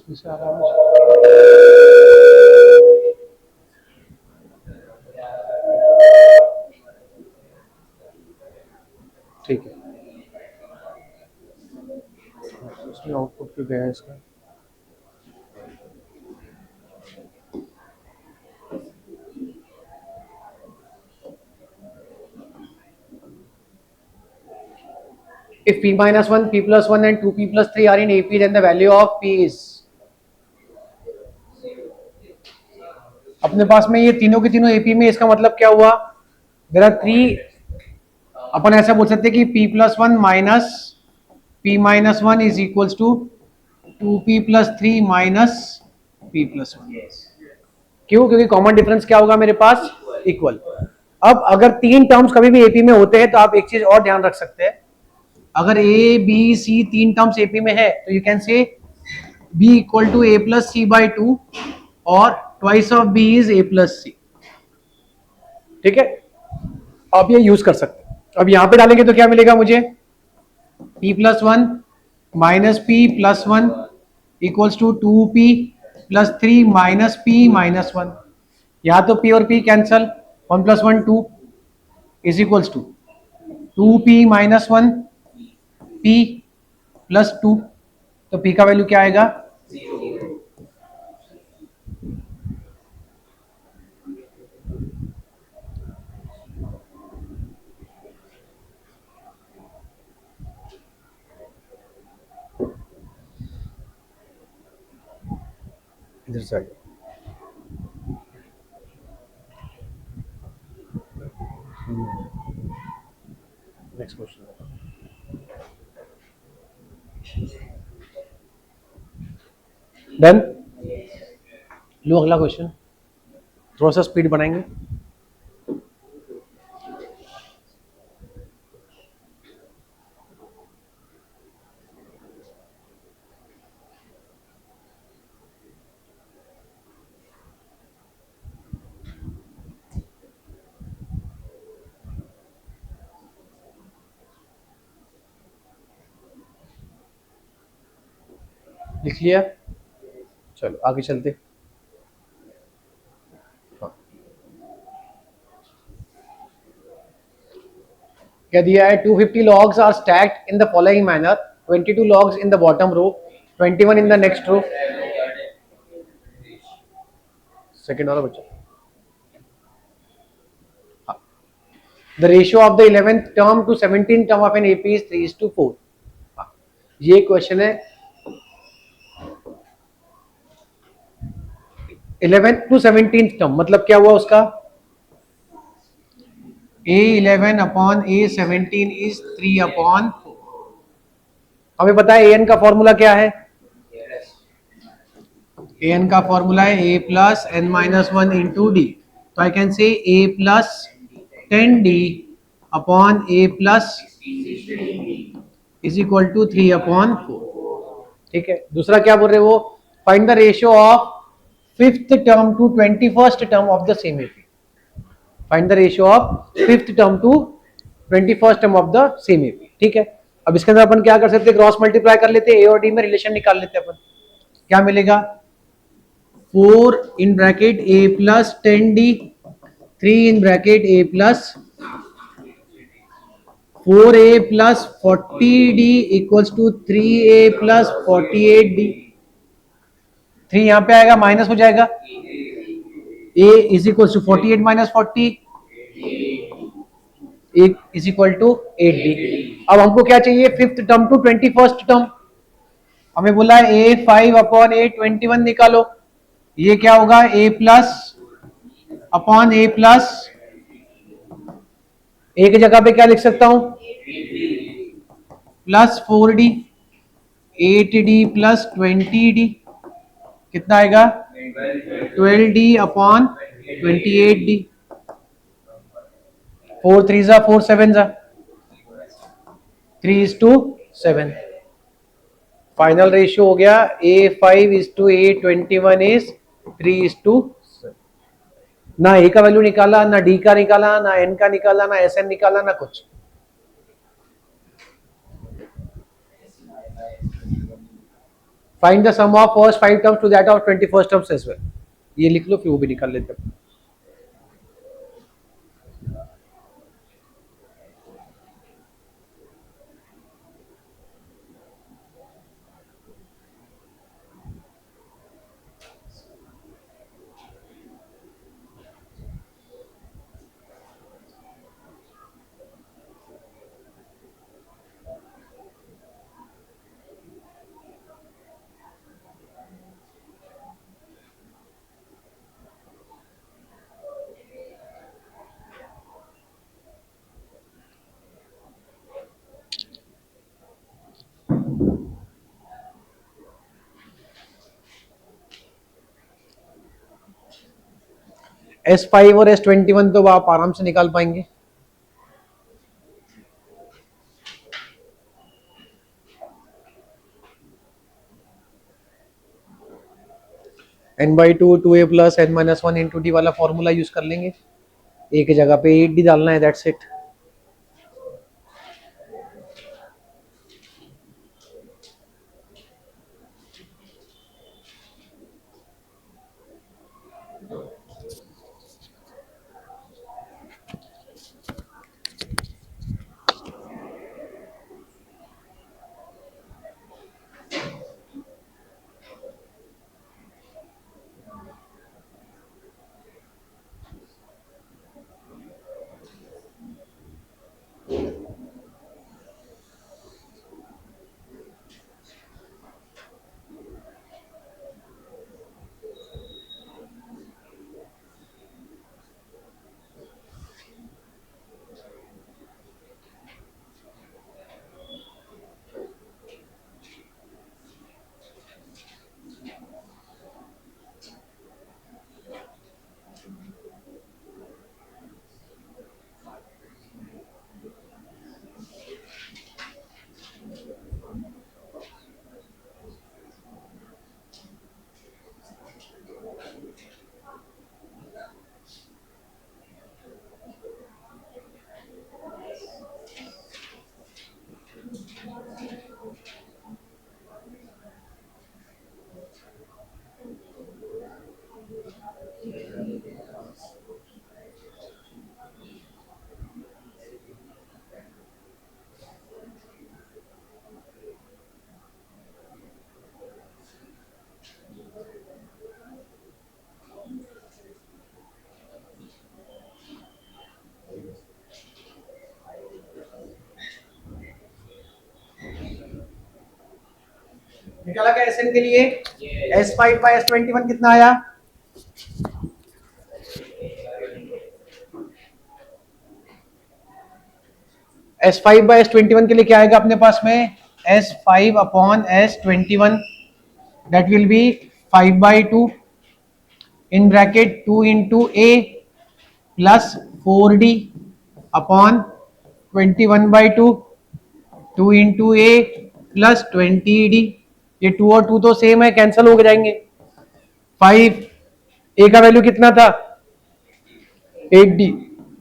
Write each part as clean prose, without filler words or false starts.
इसमें से आ रहा है। ठीक है, इसमें आउटपुट क्यों गया है इसका? If p minus 1, p plus 1 and 2p plus 3 are in AP, then the value of p is, अपने पास में ये तीनों के तीनों AP में, इसका मतलब क्या हुआ? देयर आर थ्री, अपन ऐसा बोल सकते हैं कि p plus 1 minus p minus 1 is equals to 2p plus 3 minus p plus 1। क्यों? क्योंकि कॉमन डिफरेंस क्या होगा मेरे पास? इक्वल। अब अगर तीन टर्म्स कभी भी एपी में होते हैं तो आप एक चीज और ध्यान रख सकते हैं, अगर ए बी सी तीन टर्म्स एपी में है तो you can say b equal to a plus c by two और twice of b is a plus c. ठीक है, आप ये यूज कर सकते हैं। अब यहां पे डालेंगे तो क्या मिलेगा मुझे? p plus one minus p plus one equals to 2p plus 3 minus p minus one. यहां तो p और p cancel, 1 plus 1 2 is equals to 2p minus 1 p plus 2। तो p का वैल्यू क्या आएगा? इधर से आइए। Next question, done. लो अगला क्वेश्चन, थोड़ा सा स्पीड बढ़ाएंगे। लिख लिया? चलो आगे चलते। क्या दिया है? 250 logs are stacked in the following manner: 22 logs in the bottom row, 21 in the next row। Second वाला बच्चा, the ratio of the 11th term to 17th term of an AP is 3:4। ये क्वेश्चन है 11th to 17th term, मतलब क्या हुआ उसका? A11 upon A17 is 3/4। हमें पता है an का फॉर्मूला क्या है? an का फॉर्मूला है a plus n minus one into d. तो I can say a plus 10d upon a plus is equal to 3/4। ठीक है, दूसरा क्या बोल रहे हो? Find the ratio of fifth term to 21st term of the same AP. Find the ratio of fifth term to 21st term of the same AP. ठीक है, अब इसके अंदर अपन क्या कर सकते हैं? क्रॉस मल्टीप्लाई कर लेते हैं, ए और डी में रिलेशन निकाल लेते हैं अपन। क्या मिलेगा? 4 in bracket a plus 10d, 3 in bracket a plus 4a plus 40d equals to 3a plus 48d। 3 यहां पे आएगा, माइनस हो जाएगा, a is equal to 48 minus 40 is equal to 8d। अब हमको क्या चाहिए? Fifth term to 21st term. हमें बोला है a5 अपॉन a21 निकालो। ये क्या होगा? a plus upon a plus, a की जगह पे क्या लिख सकता हूं? Plus 4d, 8d plus 20d कितना आएगा? 12d upon 28d। 4 3 जा 4 7 जा 3:7। फाइनल रेशियो हो गया A5:A21 इज 3:7। ना ए का वैल्यू निकाला, ना डी का निकाला, ना एन का निकाला, ना एस एन निकाला, ना कुछ। Find the sum of first 5 terms to that of 21st terms as well. ये लिख लो फिर वो भी निकाल लेते हैं. S5 और S21 तो आप आराम से निकाल पाएंगे. n/2 2a plus n-1 into D वाला फॉर्मूला यूज कर लेंगे. एक जगह पे 8d डालना है, दैट्स इट. निकाला क्या Sn के लिए? S5 by S21 कितना आया? S5 by S21 के लिए क्या आएगा अपने पास में? S5 upon S21, that will be 5/2 in bracket 2 into a plus 4d upon 21/2, 2 into a plus 20d. ये 2 और 2 तो सेम है, कैंसिल हो जाएंगे. 5 a का वैल्यू कितना था? 8d.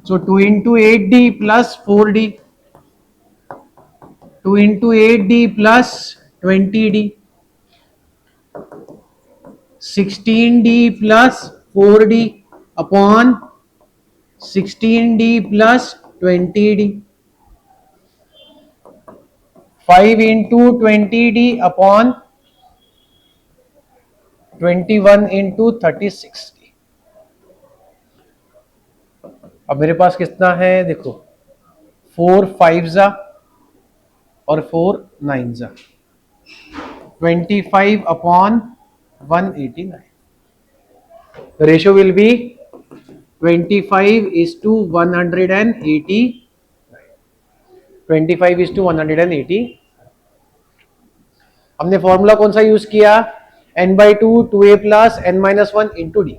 So 2 into 8d plus 4d, 2 into 8d plus 20d, 16d plus 4d upon 16d plus 20d, 5 into 20d upon 21 into 36d. अब मेरे पास कितना है देखो, 4 5 और 4 9 25 upon 189. The ratio will be 25:180. 25:180. हमने फॉर्मूला कौन सा यूज किया? n/2 2a plus n-1 into D.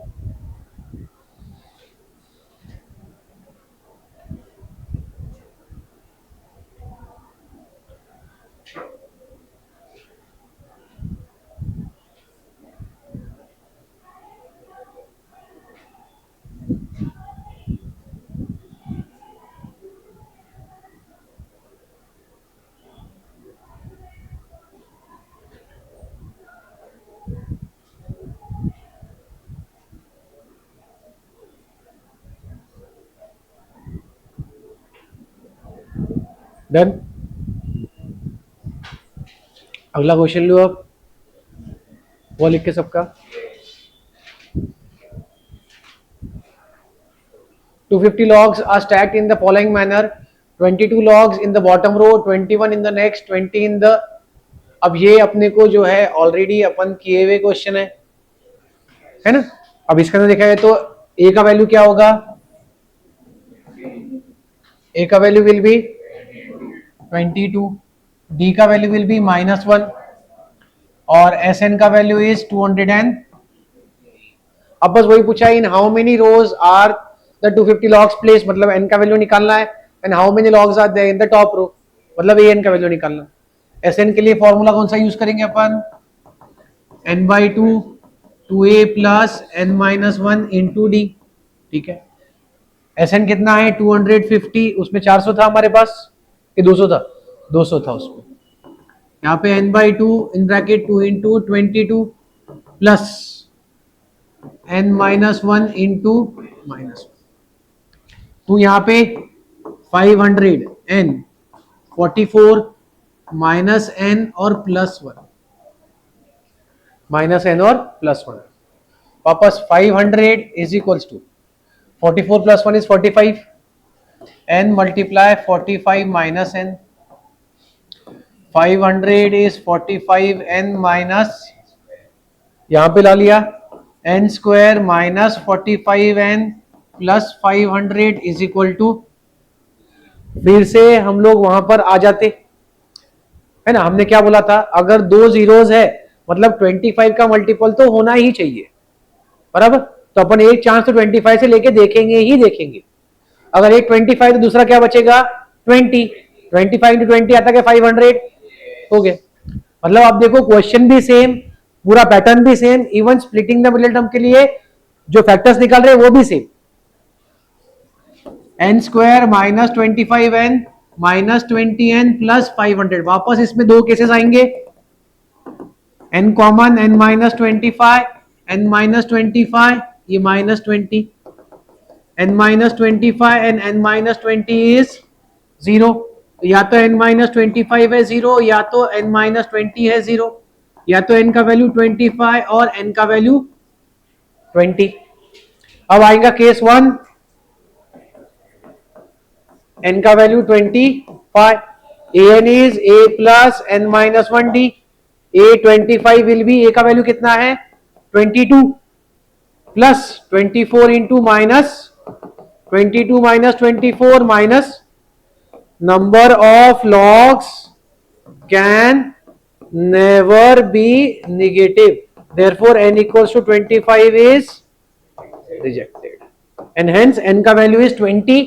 Done. अगला क्वेश्चन लो आप, वो लिख के सबका। 250 logs are stacked in the following manner: 22 logs in the bottom row, 21 in the next, 20 in the। अब ये अपने को जो है ऑलरेडी अपन किए हुए क्वेश्चन है ना। अब इसके अंदर देखा जाए तो ए का वैल्यू क्या होगा, ए का वैल्यू विल बी 22, डी का वैल्यू विल बी -1 और एस एन का वैल्यू इज 200 एंड। अब बस वही पूछा, in how many rows are the 250 logs place, मतलब एन का वैल्यू निकालना है, and how many logs are there in the top row, मतलब ए एन का वैल्यू निकालना। एस एन के लिए फॉर्मूला कौन सा यूज करेंगे अपन, n by to 2a plus n-1 into D. ठीक है, एस एन कितना है 250, उसमें 400 था हमारे पास कि 200 था, 200 था उसमें। यहाँ पे n by to in bracket 2 into 22 plus n-1 into -1, तो यहाँ पे 500 n 44 माइनस n और +1, -n और +1, वापस 500 is equals to 44 + 1 is 45, n multiply 45 minus n, 500 is 45 n minus, यहां पे ला लिया n square minus 45 n plus 500 is equal to, फिर से हम लोग वहां पर आ जाते है ना। हमने क्या बोला था, अगर दो जीरोस है मतलब 25 का मल्टीपल तो होना ही चाहिए, बराबर। तो अपन एक चांस तो 25 से लेके देखेंगे ही देखेंगे। अगर एक 25 तो दूसरा क्या बचेगा 20, 25 इंटू 20 आता है 500 हो गया। मतलब आप देखो क्वेश्चन भी सेम, पूरा पैटर्न भी same, even splitting the middle term के लिए जो फैक्टर्स निकाल रहे हैं वो भी same, n square minus 25n minus 20n plus 500। वापस इसमें दो केसेस आएंगे, n common, n minus 25, n minus 25, ये -20, n minus 25 and n minus 20 is 0, या तो n माइनस 25 है 0, या तो n माइनस 20 है 0, या तो n का वैल्यू 25 और n का वैल्यू 20। अब आएगा केस 1, n का value 25, an is a plus n minus 1d, a 25 will be, a का वैल्यू कितना है 22 plus 24 into minus 22 minus 24 minus number of logs can never be negative, therefore n equals to 25 is rejected and hence n का value is 20।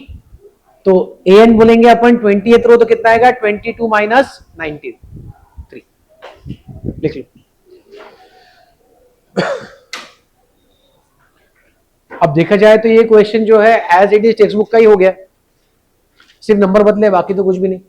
तो an बोलेंगे अपन 20th रो तो कितना आएगा 22 minus 19, 3 लिख लो। अब देखा जाए तो ये क्वेश्चन जो है as it is textbook का ही हो गया, सिर्फ नंबर बदले, बाकी तो कुछ भी नहीं।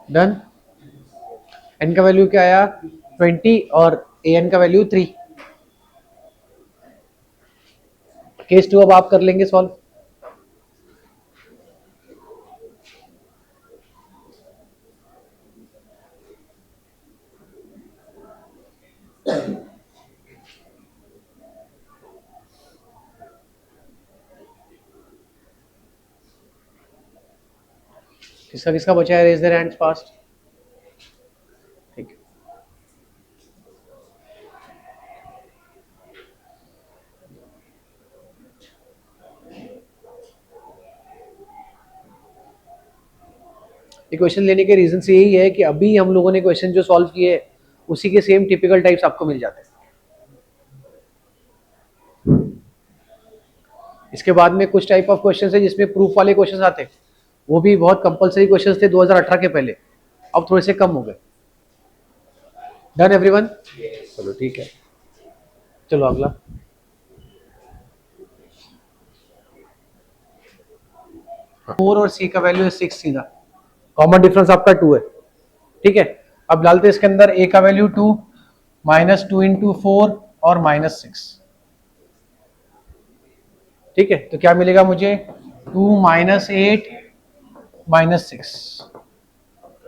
डन, n का वैल्यू क्या आया 20 और an का वैल्यू 3। केस 2 अब आप कर लेंगे सॉल्व। किसका किसका बचा है? Raise their hands fast. ठीक है, ये क्वेश्चन लेने के रीजन से यही है कि अभी हम लोगों ने क्वेश्चन जो सॉल्व किए उसी के सेम टिपिकल टाइप्स आपको मिल जाते हैं। इसके बाद में कुछ टाइप ऑफ क्वेश्चन है जिसमें प्रूफ वाले क्वेश्चन आते हैं, वो भी बहुत कंपलसरी क्वेश्चन थे 2018 के पहले, अब थोड़े से कम हो गए। Done everyone? चलो ठीक है, चलो अगला। 4 और सी का वैल्यू है 6 सीधा, कॉमन डिफरेंस आपका 2 है। ठीक है, अब डालते हैं इसके अंदर ए का वैल्यू 2, -2 इंटू 4 और -6। ठीक है, तो क्या मिलेगा मुझे? 2 -8 -6,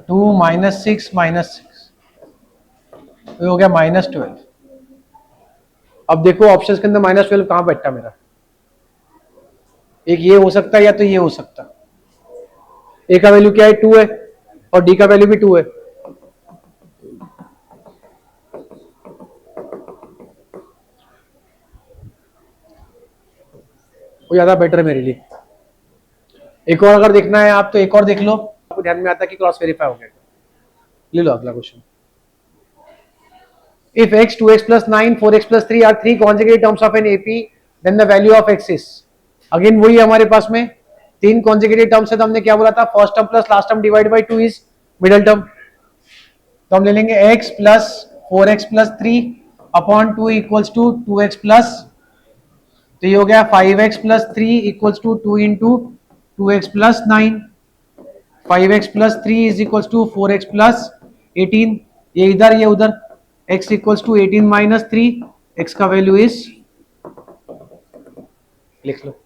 2 -6 -6, तो हो गया -12। अब देखो ऑप्शंस के अंदर -12 कहां बैठा मेरा? एक ये हो सकता है या तो ये हो सकता है। ए का वैल्यू क्या है? 2 है, और डी का वैल्यू भी 2 है। वो ज्यादा बेटर है मेरे लिए। एक और अगर देखना है आप तो एक और देख लो, आपको ध्यान में आता है कि क्रॉस वेरीफाई हो गया। ले लो अगला question. If x, 2x plus 9, 4x plus 3 are three consecutive terms of an AP, then the value of x is। Again वही है हमारे पास में, तीन कॉन्जिक्यूटिव टर्म्स है, तो हमने क्या बोला था? First term plus last term divide by 2 is middle term. तो हम ले लेंगे x plus 4x plus 3 upon 2 equals to 2x plus, तो ये हो गया 5x plus 3 equals to 2 into 2x plus 9, 5x plus 3 is equals to 4x plus 18, ये इधर ये उधर, x equals to 18 minus 3, x का वैल्यू इज, लिख लो,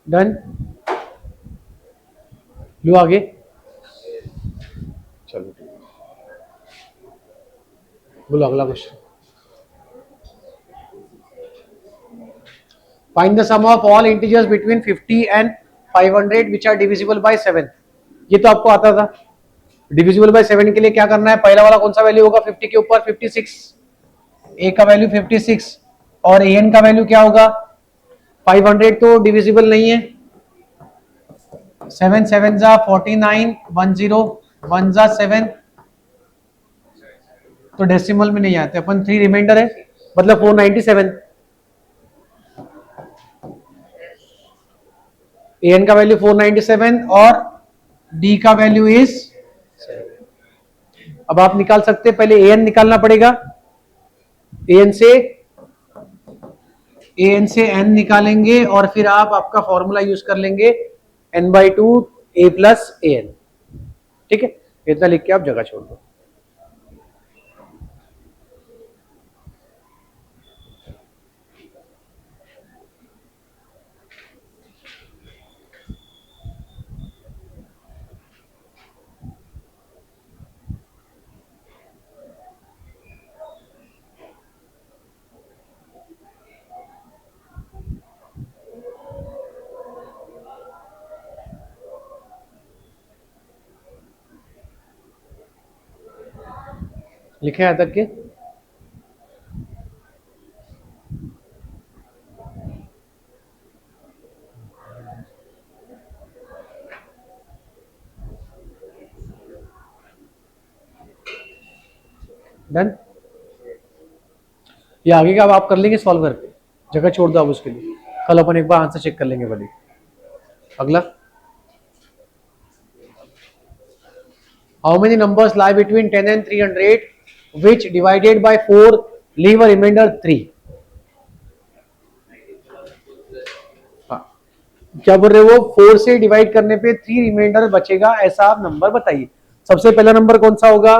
डन। लो आगे, चलो ठीक है, बोलो अगला question. Find the sum of all integers between 50 and 500 which are divisible by 7। ये तो आपको आता था। डिविजिबल बाय 7 के लिए क्या करना है? पहला वाला कौन सा वैल्यू होगा? 50 के ऊपर 56, ए का वैल्यू 56, और ए एन का वैल्यू क्या होगा? 500 तो डिविजिबल नहीं है, 7 7 जा 49, 1 0 1 जा 7, तो डेसिमल में नहीं आते अपन, 3 रिमाइंडर है, मतलब 497। एन का वैल्यू 497 और डी का वैल्यू इज, अब आप निकाल सकते हैं, पहले एन निकालना पड़ेगा, एन से एन निकालेंगे और फिर आप आपका फॉर्मूला यूज कर लेंगे n/2 a plus A N. ठीक है, इतना लिख के आप जगह छोड़ दो। लिखे यहां तक के? डन। ये आगे का अब आप कर लेंगे सॉल्वर पे, जगह छोड़ दो आप उसके लिए, कल अपन एक बार आंसर चेक कर लेंगे भले। अगला, how many numbers lie between 10 and 300 which divided by 4 leave a reminder 3। क्या बोल रहे हो, 4 से डिवाइड करने पे 3 रिमाइंडर बचेगा, ऐसा आप नंबर बताइए। सबसे पहला नंबर कौन सा होगा,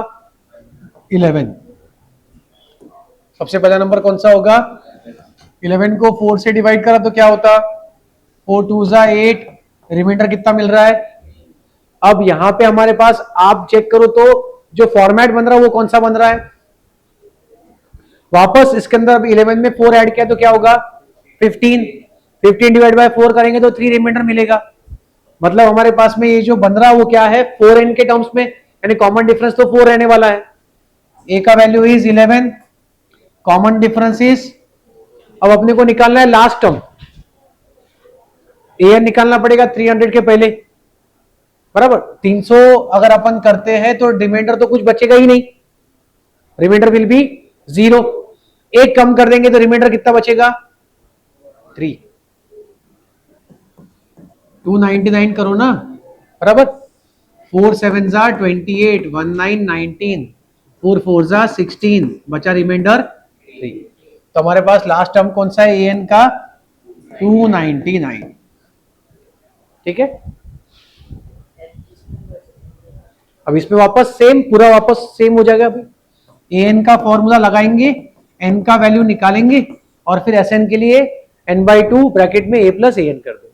11। सबसे पहला नंबर कौन सा होगा, 11 को 4 से डिवाइड करा तो क्या होता, 4 2 जा 8, रिमाइंडर कितना मिल रहा है। अब यहां पे हमारे पास आप चेक करो तो जो फॉर्मेट बन रहा है वो कौन सा बन रहा है, वापस इसके अंदर अब 11 में 4 ऐड किया तो क्या होगा 15। 15 डिवाइड बाय 4 करेंगे तो 3 रिमाइंडर मिलेगा। मतलब हमारे पास में ये जो बन रहा है वो क्या है, 4n के टर्म्स में, यानी कॉमन डिफरेंस तो 4 रहने वाला है। a का value is 11, common difference is, अब अपने को निकालना है लास्ट टर्म, an निकालना पड़ेगा 300 के पहले, बराबर। 300 अगर अपन करते हैं तो रिमाइंडर तो कुछ बचेगा ही नहीं, रिमाइंडर विल बी 0। एक कम कर देंगे तो रिमाइंडर कितना बचेगा 3। 299 करो ना, बराबर। 4 7 जा 28, 19 19, 4 4 जा 16, बचा रिमाइंडर 3। तो हमारे पास लास्ट टर्म कौन सा है an का, 299। ठीक है, अब इसमें वापस सेम, पूरा वापस सेम हो जाएगा। अभी an का फॉर्मूला लगाएंगे, n का वैल्यू निकालेंगे और फिर Sn के लिए n/2 ब्रैकेट में a प्लस an कर देंगे।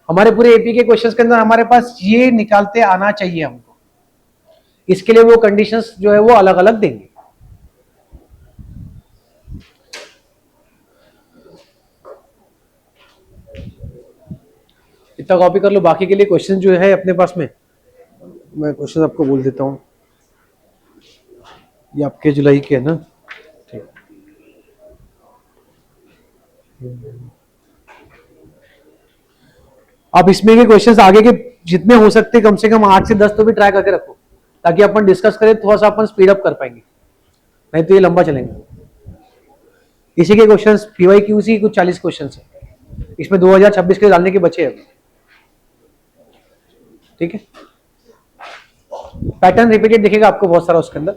हमारे पूरे एपी के क्वेश्चंस के अंदर हमारे पास ये निकालते आना चाहिए हमको, इसके लिए वो कंडीशंस जो है वो अलग अलग देंगे। इतना कॉपी कर लो, बाकी के लिए क्वेश्चन जो है अपने पास में, मैं क्वेश्चन आपको बोल देता हूँ, ये आपके जुलाई के है ना, ठीक। अब इसमें के क्वेश्चंस आगे के जितने हो सकते कम से कम 8 से 10 तो भी ट्राई करके रखो, ताकि अपन डिस्कस करें, थोड़ा सा अपन स्पीड अप कर पाएंगे, नहीं तो ये लंबा चलेंगे। इसी के क्वेश्चंस पीवाईक्यूसी कुछ 40 क्वेश्चंस है, इसमें 2026 के डालने के बचे हैं। ठीक है, पैटर्न रिपीटेड दिखेगा आपको बहुत सारा उसके अंदर।